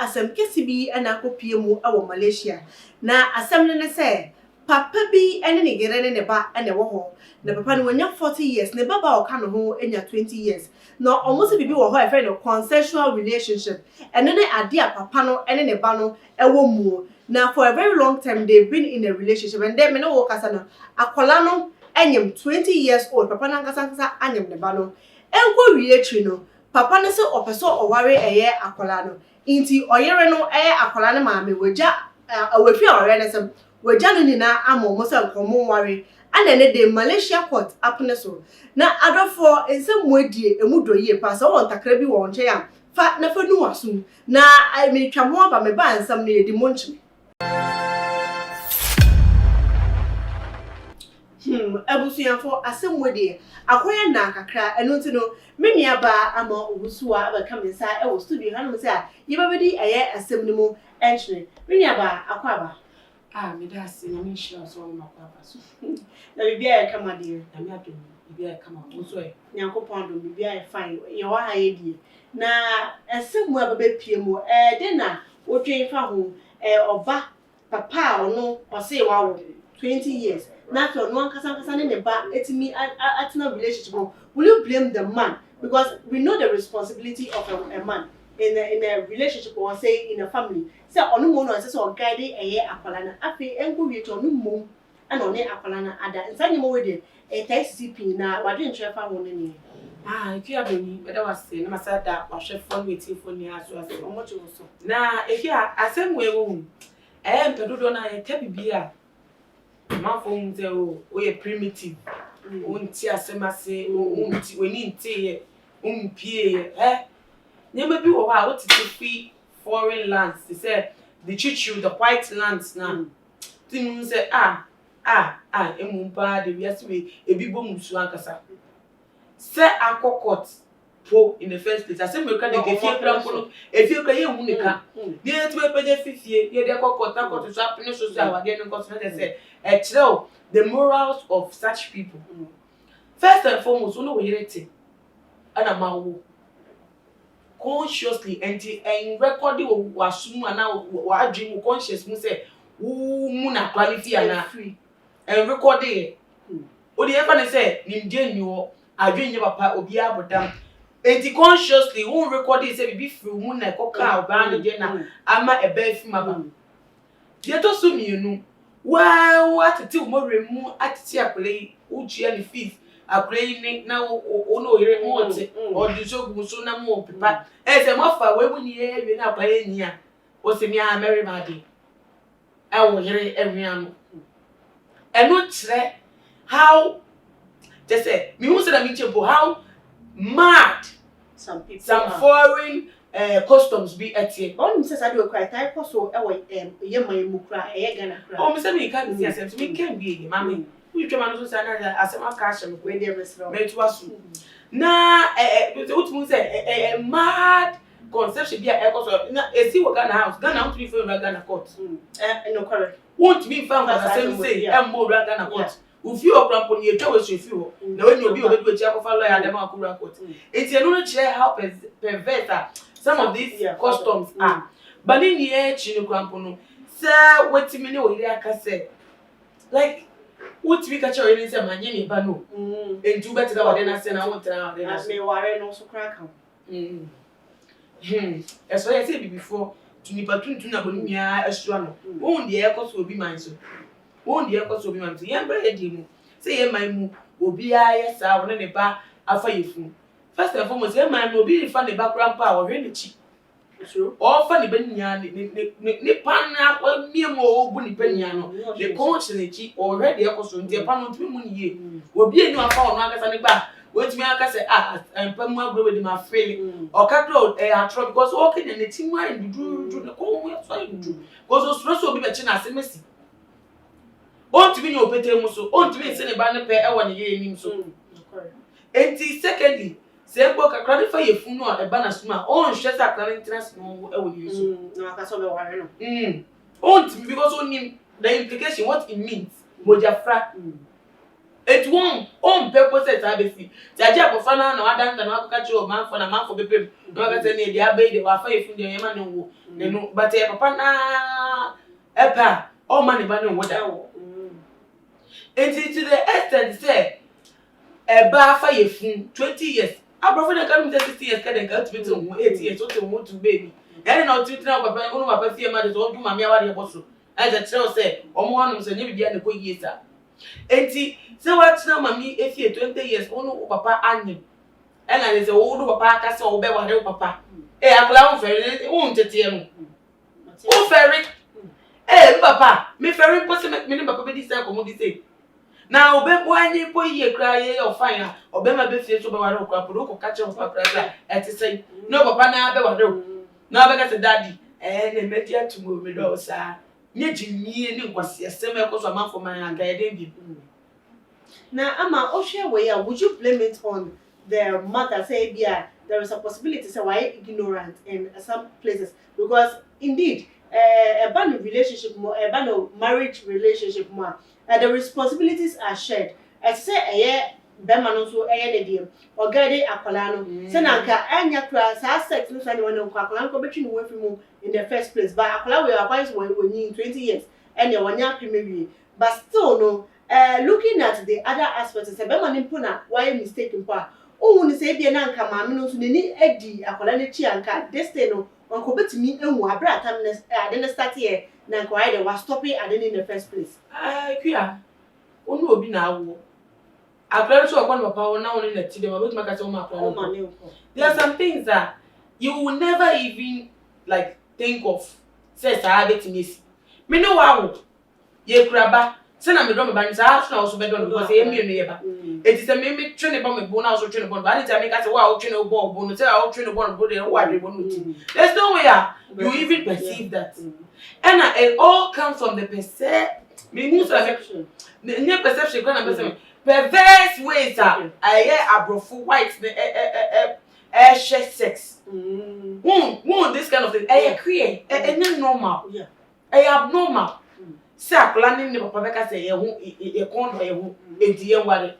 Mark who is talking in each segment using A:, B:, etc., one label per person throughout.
A: asem kesi bi ana kopie mu awo Malaysia na asem ne se papa bi ene ne gere ne ba ene wo ho na papa no nya 40 years ne baba o ka no ho enya 20 years na almost bibi wo ho e friend of consensual relationship ene ne ade a papa no ene ne ba no ewo mu na for a very long time they've been in a relationship and then me no wo kasa no akola no enyem 20 years old papa na kasa anyem ne ba no enko wie tri no papa ne se opeso oware eye akola no inti oyere no akola ne maame wagya awafi aware ne sem wagya no nyina amomo se nkomo ware ana ne de Malaysia court apne so na adofo ensem modie emudo yie pa so won takra bi won che ya fa na fa nu waso na me twa mo aba me ba nsam ne yedi monchi abusuafo asem modie akoya na kakra eno nti no me nua ba ama obusuwa aba kamisa e wo studio hanom se a yebabedi eye asem ni mu entry me nua ba akwaba
B: me da se na me share so ma kwaba so
A: na bibia e kama de
B: na me adom bibia e kama wo so e
A: nyankopon do bibia e fine ye wa ha ye die na asem mu aba pie mu de na wotwen fa ho oba papa ono ose wa 20 years na to no ankasa ne ba etimi atna relationship will you blame the man because we know the responsibility of a man in a relationship or say in a family say onu mo no say o guide eye akwala na afi enko wie to onu mo ana one akwala na ada nsanye mo we de TCP na wadu ntrefa ho ne ni
B: ifi aboni beda wase na masada wahwe phone waiting phone ni aso ase omo che so na ifi asem we wo mpedodo na ye tabibia mafo nze o ye primitive unti asemase unti weni nti ye umpie ye nyema bi wo ha wotiti fi foreign lands they say the chichu the white lands na tinu say emumpa de wiase we ebibo musu ankasa say akokot po in the first place asem we ka de gefie krampo no efie ka ye hu nika de etu epeje fifie ye de kokot akot so apne so so awade no koso na say the morals of such people. First and foremost, we know we ana mawo consciously and recording wasum ana wa dream conscious mu say mu na quality ana free and recording o dey ever say nimje nyo adwenye papa obi abodam enti consciously won recording say be free mu na koka oba no je na ama eba fi maba de to so mienu what ti mo remu atiti akole ujia ni fees akole ni na ono yere mo ote odisogun so na mo pepa se mo fa we ni ewe na pa eni a o se mi a Mary Madi awo yere enwian eno kire how they say me who say that me chepo how mad
A: some people
B: some foreign customs be etie
A: on me say say do cry type so e wo ye man mu kra e Ghana kra
B: o me say me ka be asem me can be mama we twa man so say na asem aka asem
A: we dey resro
B: me to asu na what say mad conception be e so na esi wo Ghana house Ghana want to be for Ghana court
A: no correct
B: won't be found as asem say mo Ghana court ufi okrampo ni etwa we so fi ho na we ni obi obedu echi akofa lawyer dem akura court enti enu no kire how perverse some of these customs are but in the echi no krampo no say wetimi ne oyire aka say like what we catch you say manye ni ba no enti u better wade na say na won tena wade na
A: me ware no so kra kan
B: eso ye say before tunipa tuntun na bonu mia asua no won de e koso obi man so won de e koso obi man so ye mbra ye di mu say ye man mu obi aye sa won ne ba afa yefu first and foremost ye man obi fa ne ba krampa a wo hwe ne chi so o fa ne banya ne pan na mie mo obu ne banya no the conscience ne chi already e koso ntie pa no ntumi mu ne ye obi enu afa ono akasa ne ba wetimi aka say empam agro with my feeling or kakro atro because okay na ti mu ai dudu na ko mu so ai dudu because so obi be chi na asemesi ontimi ni opete mu so ontimi se ne ba ne pe e wo ne ye enim so enti secondly se gbo kakra ne fa ye fun no e ba na suma on hwe sa kakra interest no e wo ye so
A: no aka so be ware no
B: ontimi because onim the implication what it means mojafra It won't on purpose abesi. Jaja pofana na wadanta na akachi o manfo na manfo bepem. No aka say na dia be de wa fa efu de yema ne wo. Ne no but e papa na epa o ma ne ba ne wo da. Enti to the extent say e ba fa efu 20 years. Abrofo na kan 60 years ka de ka ultimate 8 years o te wo to baby. Ene na o ti na papa unu papa fie ma de so o du ma me awade e boso. I just tell say omo hanu say nye bibia ne ko yie sa. Enti se what na mami efie 20 years onu papa anyim e na le se wo do papa aka se wo be ware papa akla wo fere wo ntete no wo fere papa me fere ko se me ni papa be di se ko mo di se na obe bo anyi po yie kra ye o fine a obe ma be fie so be ware ko apodo ko ka che papa kra eti se no papa na be ware na be ka se daddy na me dia tumo me do sa nye jimie ni nkwase asem e ko so amanfo man anga ye den bi.
A: Now, Ama, would you blame it on the mother? Say, yeah, there is a possibility, say, why ignorant in some places? Because indeed, a band of relationship more, a band of marriage relationship more, the responsibilities are shared. I say, a year, Bemano, so a year, or Gade Akolano, Senanka, and Yakra, sex, no one on Kakolanko between away from you in the first place. But Akola, we are wise when you in 20 years, and you're 1 year maybe, but still, no. Looking at the other aspects, say, "Bema nimpuna, why mistaken pa? Oh, when say be na nka maame no so neni edi akola ne chi anka destiny no onko betimi enwu abra tamnes ade ne start here na nka why they was stopping ade in the first place."
B: Kwia. Onu obi na awo. Akola so okon papa wo na woni na ti dem obetuma ka say o ma akola. There are some things that you will never even like think of. Say sa betimi. Me no wawo. Ye kuraba. Sena me do me ban sa na also be do because e mienu ye ba e ti se me twene ba me bo na also twene bo ba ni time ka say wa o twene bo bo no say o twene bo bo de wa de bo no ti there's no way you even perceive that and it all comes from the perception me perception kana perception perverse ways abrofo white share sex this kind of thing create normal abnormal. Se akola ni papa beka say ye ho e kon ye ho enti ye ware.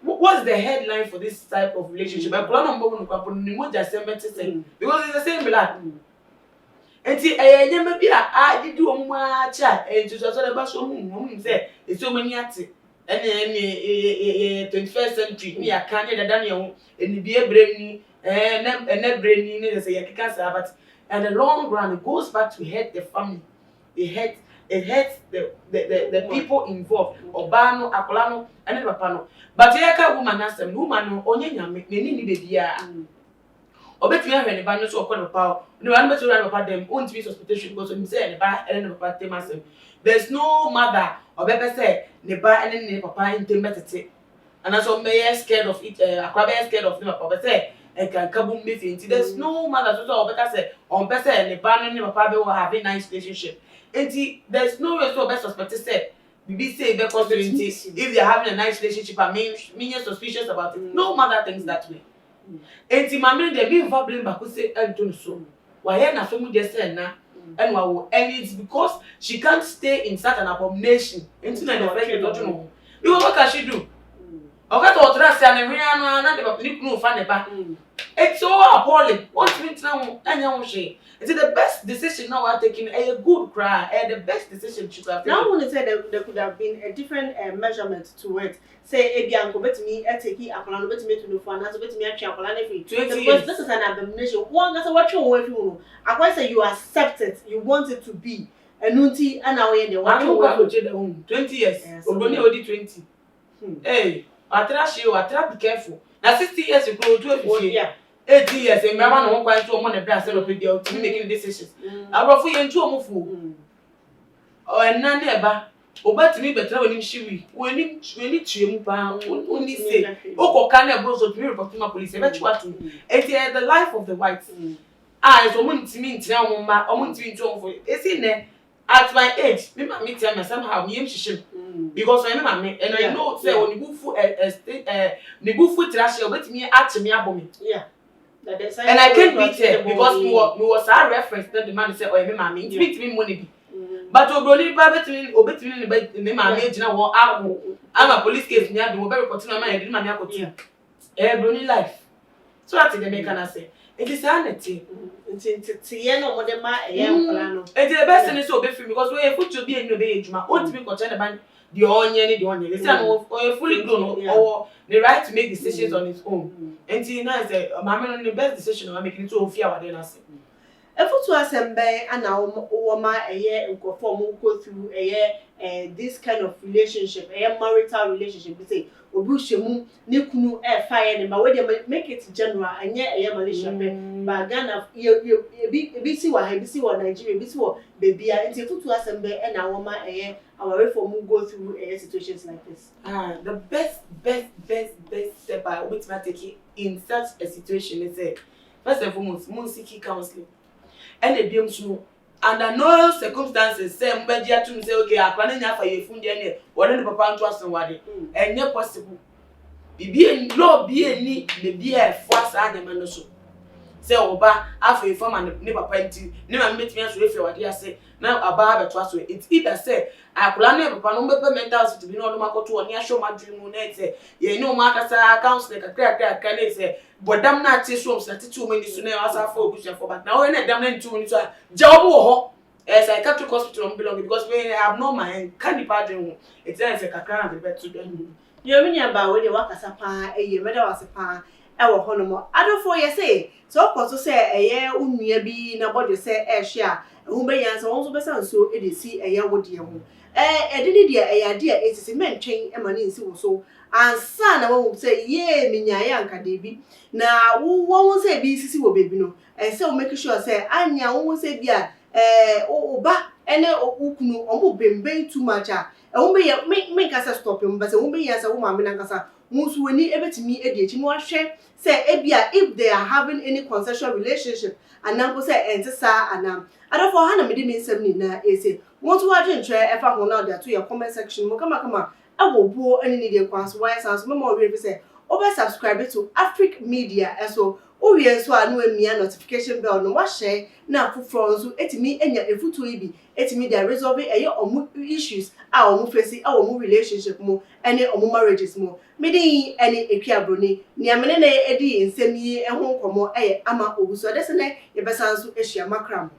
B: What's the headline for this type of relationship? Akola no mbo no kwapo ni mo just say because it's the same blood. Enti nyama bi a didi o mu a cha enti so le ba so mu say e so mani ate ene 21st century ni aka ne dada ne ho eni bi ebre ni na bre ni ne say ye kika say but in the long run it goes back to hurt the family. It hurts the people involved. Obano, Akolano, and the Papano. But yaka woman as a woman, onye nyame, ni baby. Obet you have any banners or quite power. No one better run about them, won't be suspicious because when say and about them myself. There's no mother or better say, Neba and then papa in temetity. And as may scared of it, a scared of them, papa say, and can kaboom missing. There's no mother or better say, on better and the ban and papa will have a nice relationship. There's no way so best suspected said. BBC say because if they're having a nice relationship, I mean suspicious about it. No mother thinks that way. Enti mama they be for blame back say Anton so. Why na so mu just say na and it's because she can't stay in such an abomination. Enti na the friend don't know. What can she do? Oga to trust and we are na the public no fan eba. It's so appalling. What means now anya she. It's the best decision now are taking a good cry and the best decision she could have taken.
A: Now I want to say that there could have been a different measurement to it. Say ebi anko betimi eteki akola betimi to no for na so betimi atwe akola na free. Because this is an abomination. One gats watch on wey no. Akwa say you accept it, you want it to be. Enunti ana we dey watch on
B: 20 years. Ogboni odi 20. Hey, atra be careful. Now 60 years you grow to
A: yeah.
B: 80 years, and Mamma no quite so money brass of video to making decisions. I brought you into a move. Oh, and none ever. Oh, but me better when she when it trim pound only say, oh, can I bros of Europe to my police? That's what it's the life of the whites. I so want to mean now, my own to for it's in there. At my age, me mammy tell me somehow me because I remember me and I know say when you go for a trash, you bet me at me abomin.
A: Yeah.
B: And I can't beat it because me was our reference that the man said, "Oh, me mammy, speak to me money." But Obroni Babet, obey me, mammy, you know what? I'm a police case near the mobile reporting on my dream and yakotu. Brony life. So that's the make can say. It is sanity.
A: Tie no mo de ma kola no.
B: It is the best thing is so be free because we are foot to be in the age ma. Won't be concerned about the onion, the onion. They say I'm fully grown or the right to make decisions on its own. And see now is the best decision I'm making to fear what they say.
A: Efutu asembe ana wo ma nkofo mo go through this kind of relationship marital relationship be say obi hwemu ne kunu fire ne ma we dey make it general anye Malaysia be ba Ghana ebi si wa ebi si wa Nigeria ebi si wa bebia nti efutu asembe na wo ma our for mo go through situations like this.
B: The best step I would take in such a situation is first and foremost seek counseling. And a beam snow under no circumstances say mbedia to say okay akwana nya fa yefun de ne wona ne papa nto asen wade enye possible bibi law bi eni le bi e fo asa anya no so say oba afa efo ne papa nti ne ma metimi aso efe wade ase na aba beto aso it either say akula ne papa no mbepe mental hospital bi no no makoto oni ahwo madwin mu na say ye ni o makasa counselor kakra ne say bodam na ati so so ati tu mani so na asa fa obusia for but na o na dam na ntu mani so jawo wo ho psychiatric hospital belong because we have no mind can the pardon it is a kakra na be to dem
A: you mean about we dey wakasa pa meda wase pa wo hono mo adofo ye say so okoso say unua bi na body say hwe a hu be yan so won so be san so e dey si wode ho edini de ade a etisi mentwen emane nsi wo so ansa na wo say ye minyaye anka de bi na wo say bi sisi wo bebi no say we make sure say anya wo say bi a oba ene okunu omo bemben too much a wo be me kasa stop him but say wo be yan say wo ma me na kasa musu wani ebetimi ediechi mo ahwe say ebia if they are having any consensual relationship anampo say entisa anam adofo ha na me de me nsem ni na say won to waje ntwe efa ho na de to your comment section mo kama awobuo ani ni de kwanso why sounds mo mo we say over subscribe to Afric Media so o wie so anu emia notification bell no wa share na fufro nso etimi enya efutu ibi etimi dey resolve omu issues a omu face a omu relationship mo ene omu marriages mo medi ene Ekuabroni ni amene na edi nsem yi ho nkomo ama obuso de se ne ye besanso ehia makram